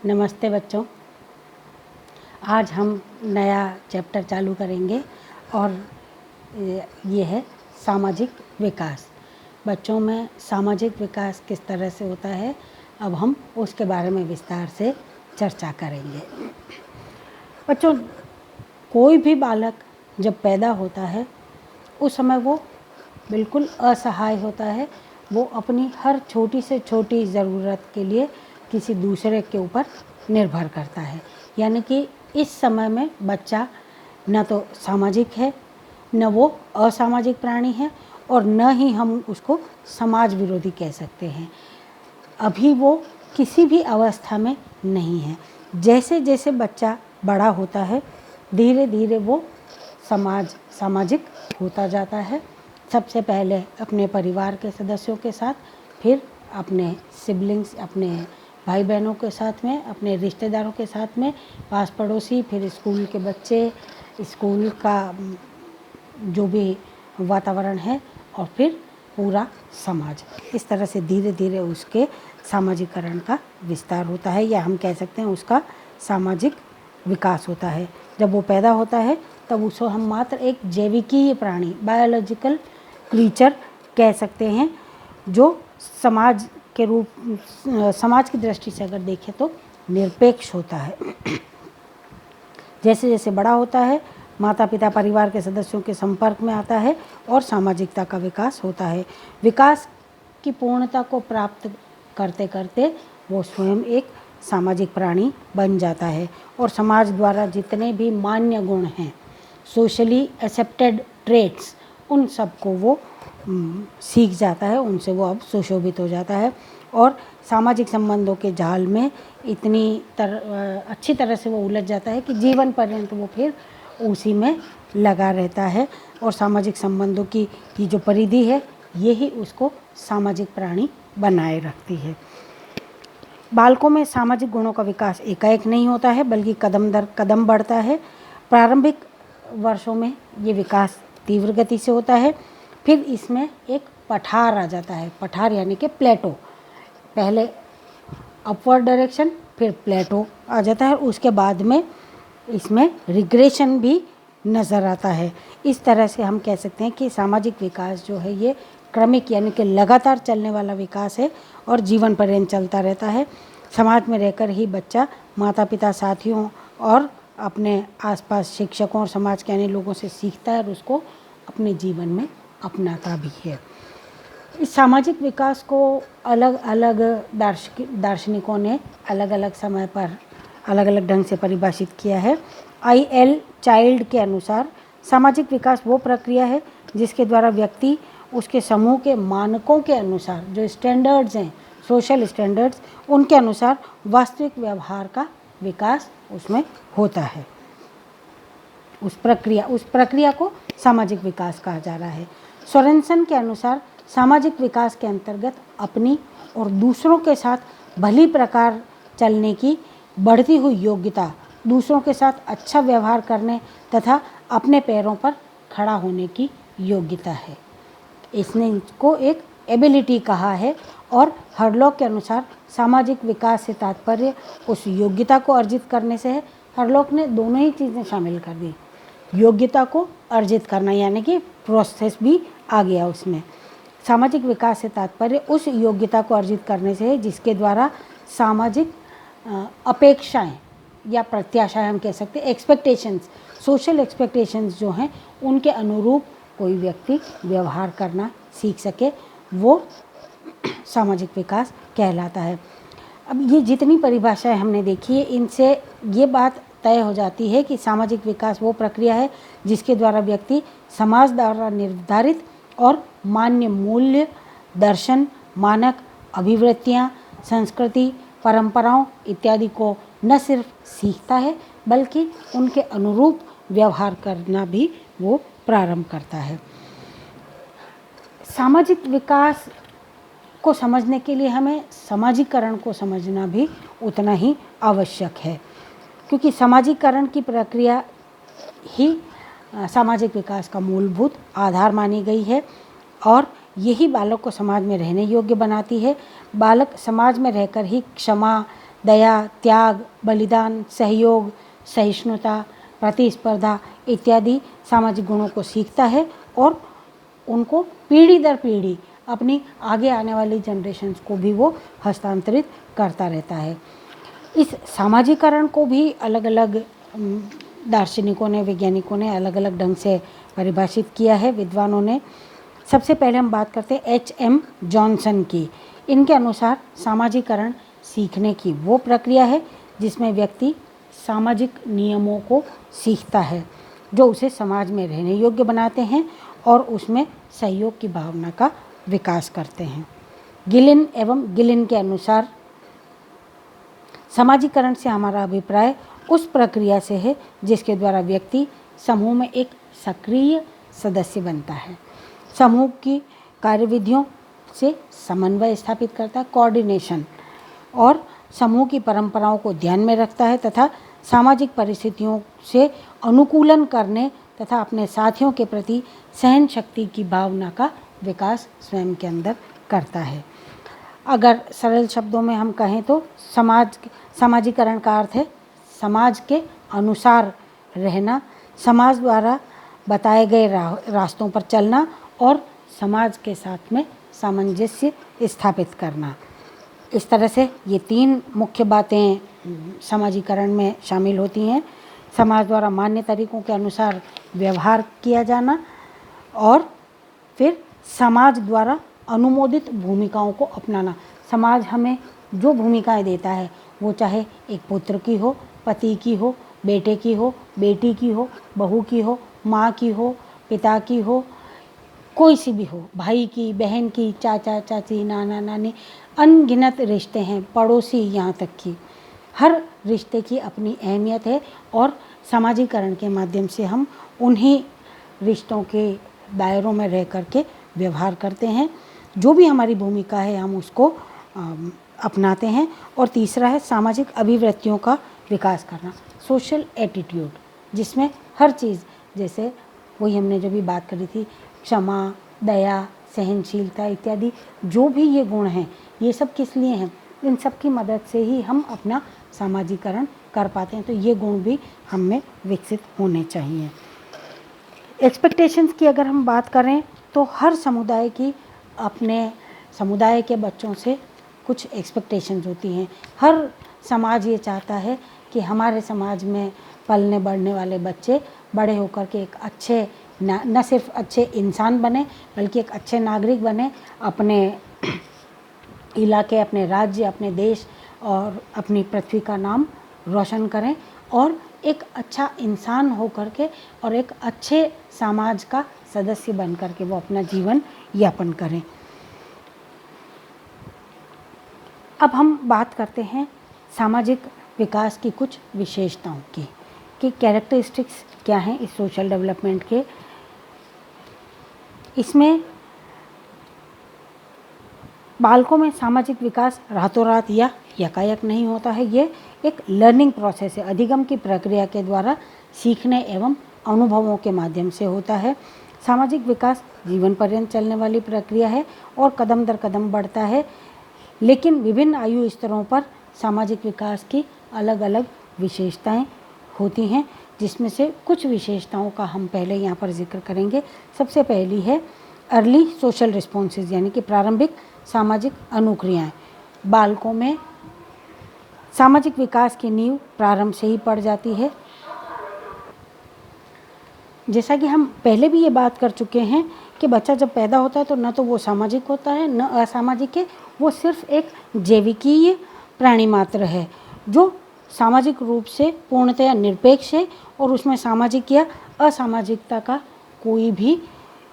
नमस्ते बच्चों। आज हम नया चैप्टर चालू करेंगे और ये है सामाजिक विकास। बच्चों में सामाजिक विकास किस तरह से होता है, अब हम उसके बारे में विस्तार से चर्चा करेंगे। बच्चों, कोई भी बालक जब पैदा होता है उस समय वो बिल्कुल असहाय होता है। वो अपनी हर छोटी से छोटी ज़रूरत के लिए किसी दूसरे के ऊपर निर्भर करता है। यानी कि इस समय में बच्चा न तो सामाजिक है, न वो असामाजिक प्राणी है और न ही हम उसको समाज विरोधी कह सकते हैं। अभी वो किसी भी अवस्था में नहीं है। जैसे जैसे बच्चा बड़ा होता है धीरे धीरे वो सामाजिक होता जाता है। सबसे पहले अपने परिवार के सदस्यों के साथ, फिर अपने सिबलिंग्स, अपने भाई बहनों के साथ में, अपने रिश्तेदारों के साथ में, पास पड़ोसी, फिर स्कूल के बच्चे, स्कूल का जो भी वातावरण है और फिर पूरा समाज। इस तरह से धीरे धीरे उसके सामाजिकरण का विस्तार होता है, या हम कह सकते हैं उसका सामाजिक विकास होता है। जब वो पैदा होता है तब उसको हम मात्र एक जैविकीय प्राणी, बायोलॉजिकल क्रीचर कह सकते हैं, जो समाज के रूप, समाज की दृष्टि से अगर देखें तो निरपेक्ष होता है। जैसे जैसे बड़ा होता है माता पिता परिवार के सदस्यों के संपर्क में आता है और सामाजिकता का विकास होता है। विकास की पूर्णता को प्राप्त करते करते वो स्वयं एक सामाजिक प्राणी बन जाता है और समाज द्वारा जितने भी मान्य गुण हैं, सोशली एक्सेप्टेड ट्रेट्स, उन सबको वो सीख जाता है, उनसे वो अब सुशोभित हो जाता है और सामाजिक संबंधों के जाल में इतनी अच्छी तरह से वो उलझ जाता है कि जीवन पर्यंत वो फिर उसी में लगा रहता है। और सामाजिक संबंधों की जो परिधि है यही उसको सामाजिक प्राणी बनाए रखती है। बालकों में सामाजिक गुणों का विकास एकाएक नहीं होता है, बल्कि कदम दर कदम बढ़ता है। प्रारंभिक वर्षों में ये विकास तीव्र गति से होता है, फिर इसमें एक पठार आ जाता है। पठार यानी कि प्लेटो। पहले अपवर्ड डायरेक्शन, फिर प्लेटो आ जाता है, उसके बाद में इसमें रिग्रेशन भी नज़र आता है। इस तरह से हम कह सकते हैं कि सामाजिक विकास जो है ये क्रमिक यानी कि लगातार चलने वाला विकास है और जीवन पर्यंत चलता रहता है। समाज में रहकर ही बच्चा माता पिता, साथियों और अपने आसपास शिक्षकों और समाज के अन्य लोगों से सीखता है और उसको अपने जीवन में अपनाता भी है। इस सामाजिक विकास को अलग अलग दार्शनिकों ने अलग अलग समय पर अलग अलग ढंग से परिभाषित किया है। I.L. चाइल्ड के अनुसार सामाजिक विकास वो प्रक्रिया है जिसके द्वारा व्यक्ति उसके समूह के मानकों के अनुसार, जो स्टैंडर्ड्स हैं, सोशल स्टैंडर्ड्स, उनके अनुसार वास्तविक व्यवहार का विकास उसमें होता है। उस प्रक्रिया को सामाजिक विकास कहा जा रहा है। सोरेनसन के अनुसार सामाजिक विकास के अंतर्गत अपनी और दूसरों के साथ भली प्रकार चलने की बढ़ती हुई योग्यता, दूसरों के साथ अच्छा व्यवहार करने तथा अपने पैरों पर खड़ा होने की योग्यता है। इसने इसको एक एबिलिटी कहा है। और हरलॉक के अनुसार सामाजिक विकास से तात्पर्य उस योग्यता को अर्जित करने से है। हरलॉक ने दोनों ही चीज़ें शामिल कर दी, योग्यता को अर्जित करना यानी कि प्रोसेस भी आ गया उसमें। सामाजिक विकास से तात्पर्य उस योग्यता को अर्जित करने से है जिसके द्वारा सामाजिक अपेक्षाएं या प्रत्याशाएं, हम कह सकते हैं एक्सपेक्टेशंस, सोशल एक्सपेक्टेशंस जो हैं उनके अनुरूप कोई व्यक्ति व्यवहार करना सीख सके, वो सामाजिक विकास कहलाता है। अब ये जितनी परिभाषाएं हमने देखी है, इनसे ये बात तय हो जाती है कि सामाजिक विकास वो प्रक्रिया है जिसके द्वारा व्यक्ति समाज द्वारा निर्धारित और मान्य मूल्य, दर्शन, मानक, अभिवृत्तियाँ, संस्कृति, परंपराओं इत्यादि को न सिर्फ सीखता है बल्कि उनके अनुरूप व्यवहार करना भी वो प्रारंभ करता है। सामाजिक विकास को समझने के लिए हमें सामाजिकरण को समझना भी उतना ही आवश्यक है, क्योंकि सामाजिकरण की प्रक्रिया ही सामाजिक विकास का मूलभूत आधार मानी गई है और यही बालक को समाज में रहने योग्य बनाती है। बालक समाज में रहकर ही क्षमा, दया, त्याग, बलिदान, सहयोग, सहिष्णुता, प्रतिस्पर्धा इत्यादि सामाजिक गुणों को सीखता है और उनको पीढ़ी दर पीढ़ी अपनी आगे आने वाली जनरेशन्स को भी वो हस्तांतरित करता रहता है। इस सामाजिकरण को भी अलग अलग दार्शनिकों ने, वैज्ञानिकों ने अलग अलग ढंग से परिभाषित किया है, विद्वानों ने। सबसे पहले हम बात करते हैं H.M. जॉनसन की। इनके अनुसार सामाजिकरण सीखने की वो प्रक्रिया है जिसमें व्यक्ति सामाजिक नियमों को सीखता है जो उसे समाज में रहने योग्य बनाते हैं और उसमें सहयोग की भावना का विकास करते हैं। गिलिन एवं गिलिन के अनुसार सामाजिकरण से हमारा अभिप्राय उस प्रक्रिया से है जिसके द्वारा व्यक्ति समूह में एक सक्रिय सदस्य बनता है, समूह की कार्यविधियों से समन्वय स्थापित करता है, कोऑर्डिनेशन, और समूह की परंपराओं को ध्यान में रखता है तथा सामाजिक परिस्थितियों से अनुकूलन करने तथा अपने साथियों के प्रति सहन शक्ति की भावना का विकास स्वयं के अंदर करता है। अगर सरल शब्दों में हम कहें तो सामाजिकरण का अर्थ है समाज के अनुसार रहना, समाज द्वारा बताए गए रास्तों पर चलना और समाज के साथ में सामंजस्य स्थापित करना। इस तरह से ये 3 मुख्य बातें सामाजिकरण में शामिल होती हैं। समाज द्वारा मान्य तरीकों के अनुसार व्यवहार किया जाना और फिर समाज द्वारा अनुमोदित भूमिकाओं को अपनाना। समाज हमें जो भूमिकाएं देता है वो चाहे एक पुत्र की हो, पति की हो, बेटे की हो, बेटी की हो, बहू की हो, माँ की हो, पिता की हो, कोई सी भी हो, भाई की, बहन की, चाचा चाची, नाना नानी, अनगिनत रिश्ते हैं, पड़ोसी, यहाँ तक कि हर रिश्ते की अपनी अहमियत है और सामाजिकरण के माध्यम से हम उन्हीं रिश्तों के दायरों में रह कर के व्यवहार करते हैं। जो भी हमारी भूमिका है हम उसको अपनाते हैं। और तीसरा है सामाजिक अभिवृत्तियों का विकास करना, सोशल एटीट्यूड, जिसमें हर चीज़, जैसे वही हमने जो भी बात करी थी, क्षमा, दया, सहनशीलता इत्यादि जो भी ये गुण हैं, ये सब किस लिए हैं? इन सब की मदद से ही हम अपना सामाजिकरण कर पाते हैं। तो ये गुण भी हम में विकसित होने चाहिए। एक्सपेक्टेशंस की अगर हम बात करें तो हर समुदाय की अपने समुदाय के बच्चों से कुछ एक्सपेक्टेशंस होती हैं। हर समाज ये चाहता है कि हमारे समाज में पलने बढ़ने वाले बच्चे बड़े होकर के एक अच्छे न सिर्फ अच्छे इंसान बने बल्कि एक अच्छे नागरिक बने, अपने इलाके, अपने राज्य, अपने देश और अपनी पृथ्वी का नाम रोशन करें और एक अच्छा इंसान हो करके और एक अच्छे समाज का सदस्य बन करके वो अपना जीवन यापन करें। अब हम बात करते हैं सामाजिक विकास की कुछ विशेषताओं की, कि कैरेक्टरिस्टिक्स क्या हैं इस सोशल डेवलपमेंट के। इसमें बालकों में सामाजिक विकास रातों रात या यकायक नहीं होता है। ये एक लर्निंग प्रोसेस है, अधिगम की प्रक्रिया के द्वारा सीखने एवं अनुभवों के माध्यम से होता है। सामाजिक विकास जीवन पर्यंत चलने वाली प्रक्रिया है और कदम दर कदम बढ़ता है, लेकिन विभिन्न आयु स्तरों पर सामाजिक विकास की अलग अलग विशेषताएं होती हैं, जिसमें से कुछ विशेषताओं का हम पहले यहाँ पर जिक्र करेंगे। सबसे पहली है अर्ली सोशल रिस्पॉन्सेज, यानी कि प्रारंभिक सामाजिक अनुक्रियाएं। बालकों में सामाजिक विकास की नींव प्रारंभ से ही पड़ जाती है। जैसा कि हम पहले भी ये बात कर चुके हैं कि बच्चा जब पैदा होता है तो न तो वो सामाजिक होता है न असामाजिक है, वो सिर्फ एक जैविकीय प्राणी मात्र है जो सामाजिक रूप से पूर्णतया निरपेक्ष है और उसमें सामाजिक या असामाजिकता का कोई भी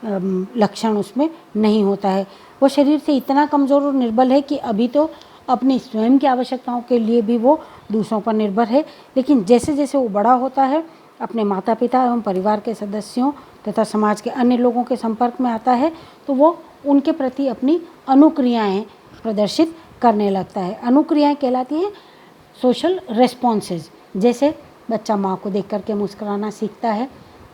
लक्षण उसमें नहीं होता है। वो शरीर से इतना कमज़ोर और निर्बल है कि अभी तो अपनी स्वयं की आवश्यकताओं के लिए भी वो दूसरों पर निर्भर है, लेकिन जैसे जैसे वो बड़ा होता है अपने माता पिता एवं परिवार के सदस्यों तथा समाज के अन्य लोगों के संपर्क में आता है तो वो उनके प्रति अपनी अनुक्रियाएं प्रदर्शित करने लगता है। अनुक्रियाएं कहलाती हैं सोशल रेस्पॉन्सेज। जैसे बच्चा माँ को देख करके मुस्कुराना सीखता है,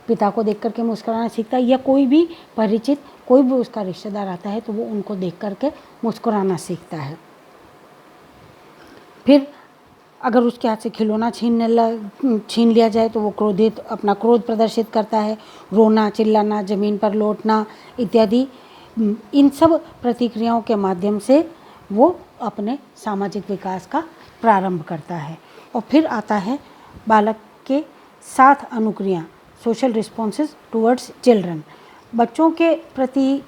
पिता को देख करके मुस्कुराना सीखता है, या कोई भी परिचित, कोई भी उसका रिश्तेदार आता है तो वो उनको देख करके मुस्कुराना सीखता है। फिर अगर उसके हाथ से खिलौना छीन लिया जाए तो वो क्रोधित अपना क्रोध प्रदर्शित करता है, रोना, चिल्लाना, ज़मीन पर लौटना इत्यादि। इन सब प्रतिक्रियाओं के माध्यम से वो अपने सामाजिक विकास का प्रारंभ करता है। और फिर आता है बालक के 7 अनुक्रिया, सोशल रिस्पॉन्सेज टूवर्ड्स चिल्ड्रन। बच्चों के प्रति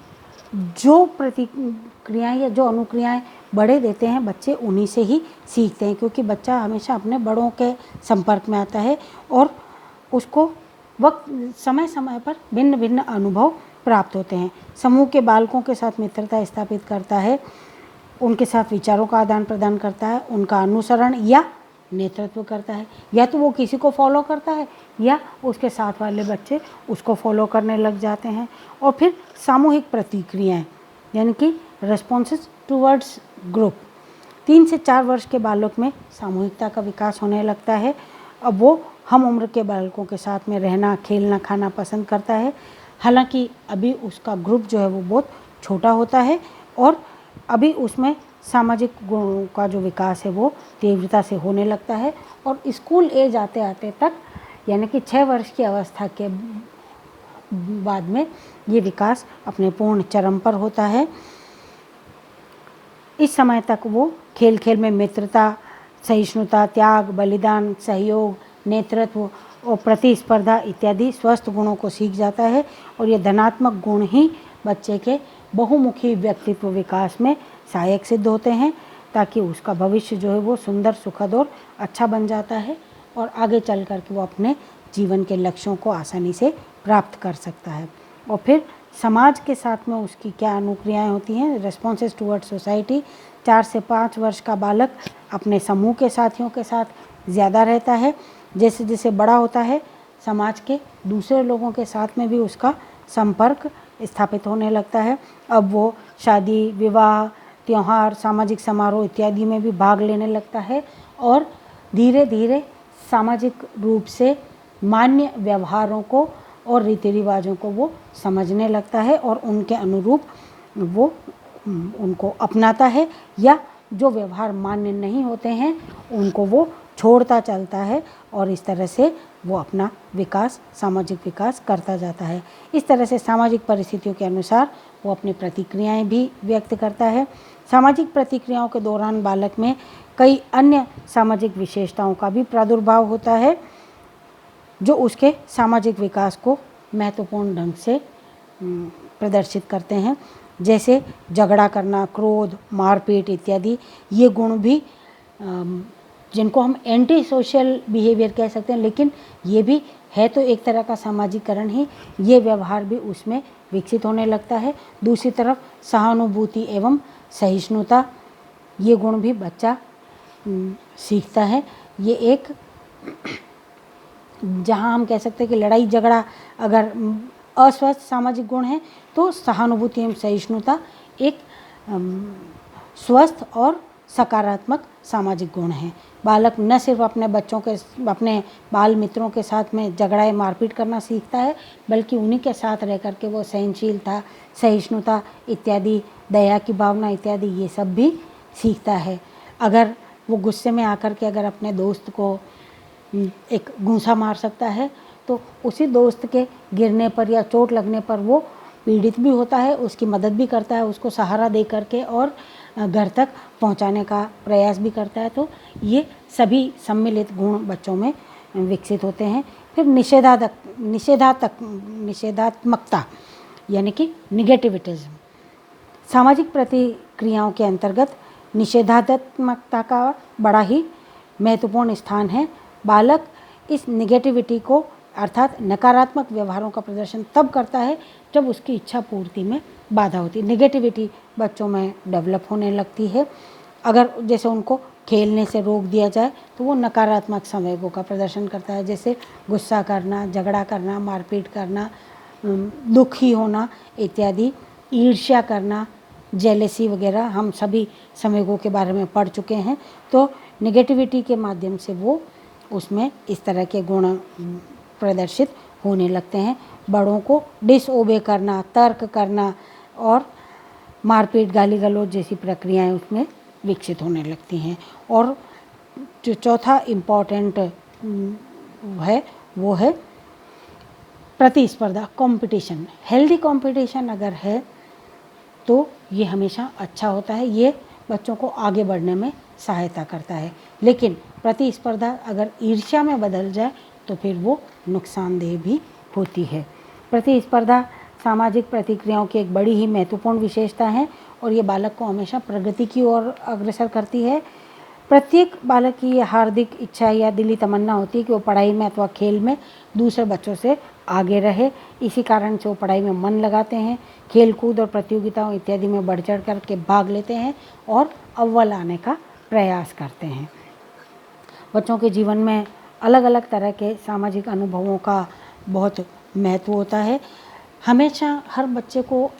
जो प्रतिक्रियाएँ या जो अनुक्रियाएँ बड़े देते हैं, बच्चे उन्हीं से ही सीखते हैं, क्योंकि बच्चा हमेशा अपने बड़ों के संपर्क में आता है और उसको वक्त समय समय पर भिन्न भिन्न अनुभव प्राप्त होते हैं। समूह के बालकों के साथ मित्रता स्थापित करता है, उनके साथ विचारों का आदान प्रदान करता है, उनका अनुसरण या नेतृत्व करता है। या तो वो किसी को फॉलो करता है या उसके साथ वाले बच्चे उसको फॉलो करने लग जाते हैं। और फिर सामूहिक प्रतिक्रियाएं यानी कि रेस्पॉन्सेस टूवर्ड्स ग्रुप। 3 से 4 वर्ष के बालक में सामूहिकता का विकास होने लगता है। अब वो हम उम्र के बालकों के साथ में रहना, खेलना, खाना पसंद करता है। हालांकि अभी उसका ग्रुप जो है वो बहुत छोटा होता है और अभी उसमें सामाजिक गुणों का जो विकास है वो तीव्रता से होने लगता है। और स्कूल एज आते आते तक यानी कि 6 वर्ष की अवस्था के बाद में ये विकास अपने पूर्ण चरम पर होता है। इस समय तक वो खेल खेल में मित्रता, सहिष्णुता, त्याग, बलिदान, सहयोग, नेतृत्व और प्रतिस्पर्धा इत्यादि स्वस्थ गुणों को सीख जाता है। और ये धनात्मक गुण ही बच्चे के बहुमुखी व्यक्तित्व विकास में सहायक सिद्ध होते हैं, ताकि उसका भविष्य जो है वो सुंदर, सुखद और अच्छा बन जाता है और आगे चल कर के वो अपने जीवन के लक्ष्यों को आसानी से प्राप्त कर सकता है। और फिर समाज के साथ में उसकी क्या अनुक्रियाएँ होती हैं। Responses toward society. 4 से 5 वर्ष का बालक अपने समूह के साथियों के साथ ज़्यादा रहता है। जैसे जैसे बड़ा होता है, समाज के दूसरे लोगों के साथ में भी उसका संपर्क स्थापित होने लगता है। अब वो शादी, विवाह, त्यौहार, सामाजिक समारोह इत्यादि में भी भाग लेने लगता है और धीरे धीरे सामाजिक रूप से मान्य व्यवहारों को और रीति रिवाजों को वो समझने लगता है और उनके अनुरूप वो उनको अपनाता है, या जो व्यवहार मान्य नहीं होते हैं उनको वो छोड़ता चलता है और इस तरह से वो अपना विकास, सामाजिक विकास करता जाता है। इस तरह से सामाजिक परिस्थितियों के अनुसार वो अपनी प्रतिक्रियाएं भी व्यक्त करता है। सामाजिक प्रतिक्रियाओं के दौरान बालक में कई अन्य सामाजिक विशेषताओं का भी प्रादुर्भाव होता है, जो उसके सामाजिक विकास को महत्वपूर्ण ढंग से प्रदर्शित करते हैं। जैसे झगड़ा करना, क्रोध, मारपीट इत्यादि। ये गुण भी जिनको हम एंटी सोशल बिहेवियर कह सकते हैं, लेकिन ये भी है तो एक तरह का सामाजिकरण ही। ये व्यवहार भी उसमें विकसित होने लगता है। दूसरी तरफ सहानुभूति एवं सहिष्णुता, ये गुण भी बच्चा सीखता है। ये एक जहाँ हम कह सकते हैं कि लड़ाई झगड़ा अगर अस्वस्थ सामाजिक गुण है, तो सहानुभूति एवं सहिष्णुता एक स्वस्थ और सकारात्मक सामाजिक गुण है। बालक न सिर्फ अपने बाल मित्रों के साथ में झगड़ा या मारपीट करना सीखता है, बल्कि उन्हीं के साथ रह कर के वो सहनशीलता, सहिष्णुता इत्यादि, दया की भावना इत्यादि ये सब भी सीखता है। अगर वो गुस्से में आकर के अगर अपने दोस्त को एक घूंसा मार सकता है, तो उसी दोस्त के गिरने पर या चोट लगने पर वो पीड़ित भी होता है, उसकी मदद भी करता है, उसको सहारा दे करके और घर तक पहुंचाने का प्रयास भी करता है। तो ये सभी सम्मिलित गुण बच्चों में विकसित होते हैं। फिर निषेधात्मकता यानी कि निगेटिविटिज्म। सामाजिक प्रतिक्रियाओं के अंतर्गत निषेधात्मकता का बड़ा ही महत्वपूर्ण स्थान है। बालक इस निगेटिविटी को अर्थात नकारात्मक व्यवहारों का प्रदर्शन तब करता है जब उसकी इच्छा पूर्ति में बाधा होती है। निगेटिविटी बच्चों में डेवलप होने लगती है। अगर जैसे उनको खेलने से रोक दिया जाए तो वो नकारात्मक संवेगों का प्रदर्शन करता है, जैसे गुस्सा करना, झगड़ा करना, मारपीट करना, दुखी होना इत्यादि, ईर्ष्या करना, जेलेसी वगैरह हम सभी संवेगों के बारे में पढ़ चुके हैं। तो निगेटिविटी के माध्यम से वो उसमें इस तरह के गुण प्रदर्शित होने लगते हैं। बड़ों को डिसओबे करना, तर्क करना और मारपीट, गाली गलौज जैसी प्रक्रियाएं उसमें विकसित होने लगती हैं। और जो चौथा इम्पॉर्टेंट है वो है प्रतिस्पर्धा, कंपटीशन। हेल्दी कंपटीशन अगर है तो ये हमेशा अच्छा होता है, ये बच्चों को आगे बढ़ने में सहायता करता है। लेकिन प्रतिस्पर्धा अगर ईर्ष्या में बदल जाए तो फिर वो नुकसानदेह भी होती है। प्रतिस्पर्धा सामाजिक प्रतिक्रियाओं की एक बड़ी ही महत्वपूर्ण विशेषता है और ये बालक को हमेशा प्रगति की ओर अग्रसर करती है। प्रत्येक बालक की ये हार्दिक इच्छा या दिली तमन्ना होती है कि वो पढ़ाई में अथवा खेल में दूसरे बच्चों से आगे रहे। इसी कारण से वो पढ़ाई में मन लगाते हैं, खेल कूद और प्रतियोगिताओं इत्यादि में बढ़ चढ़ कर के भाग लेते हैं और अव्वल आने का प्रयास करते हैं। बच्चों के जीवन में अलग अलग तरह के सामाजिक अनुभवों का बहुत महत्व होता है। हमेशा हर बच्चे को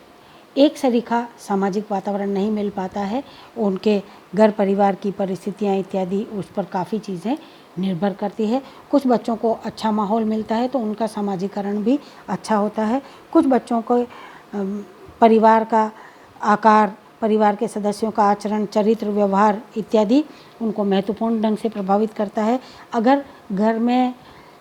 एक सरीखा सामाजिक वातावरण नहीं मिल पाता है, उनके घर परिवार की परिस्थितियाँ इत्यादि उस पर काफ़ी चीज़ें निर्भर करती है। कुछ बच्चों को अच्छा माहौल मिलता है तो उनका सामाजिकरण भी अच्छा होता है। कुछ बच्चों को परिवार का आकार, परिवार के सदस्यों का आचरण, चरित्र, व्यवहार इत्यादि उनको महत्वपूर्ण ढंग से प्रभावित करता है। अगर घर में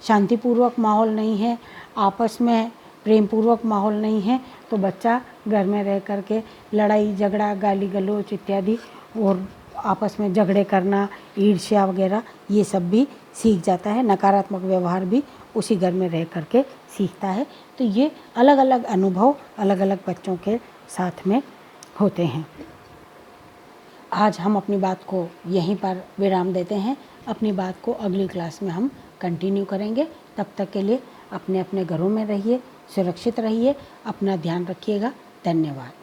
शांतिपूर्वक माहौल नहीं है, आपस में प्रेम पूर्वक माहौल नहीं है तो बच्चा घर में रह कर के लड़ाई झगड़ा, गाली गलौज इत्यादि और आपस में झगड़े करना, ईर्ष्या वगैरह ये सब भी सीख जाता है। नकारात्मक व्यवहार भी उसी घर में रह कर के सीखता है। तो ये अलग अलग अनुभव अलग अलग बच्चों के साथ में होते हैं। आज हम अपनी बात को यहीं पर विराम देते हैं। अपनी बात को अगली क्लास में हम कंटिन्यू करेंगे। तब तक के लिए अपने अपने घरों में रहिए, सुरक्षित रहिए, अपना ध्यान रखिएगा। धन्यवाद।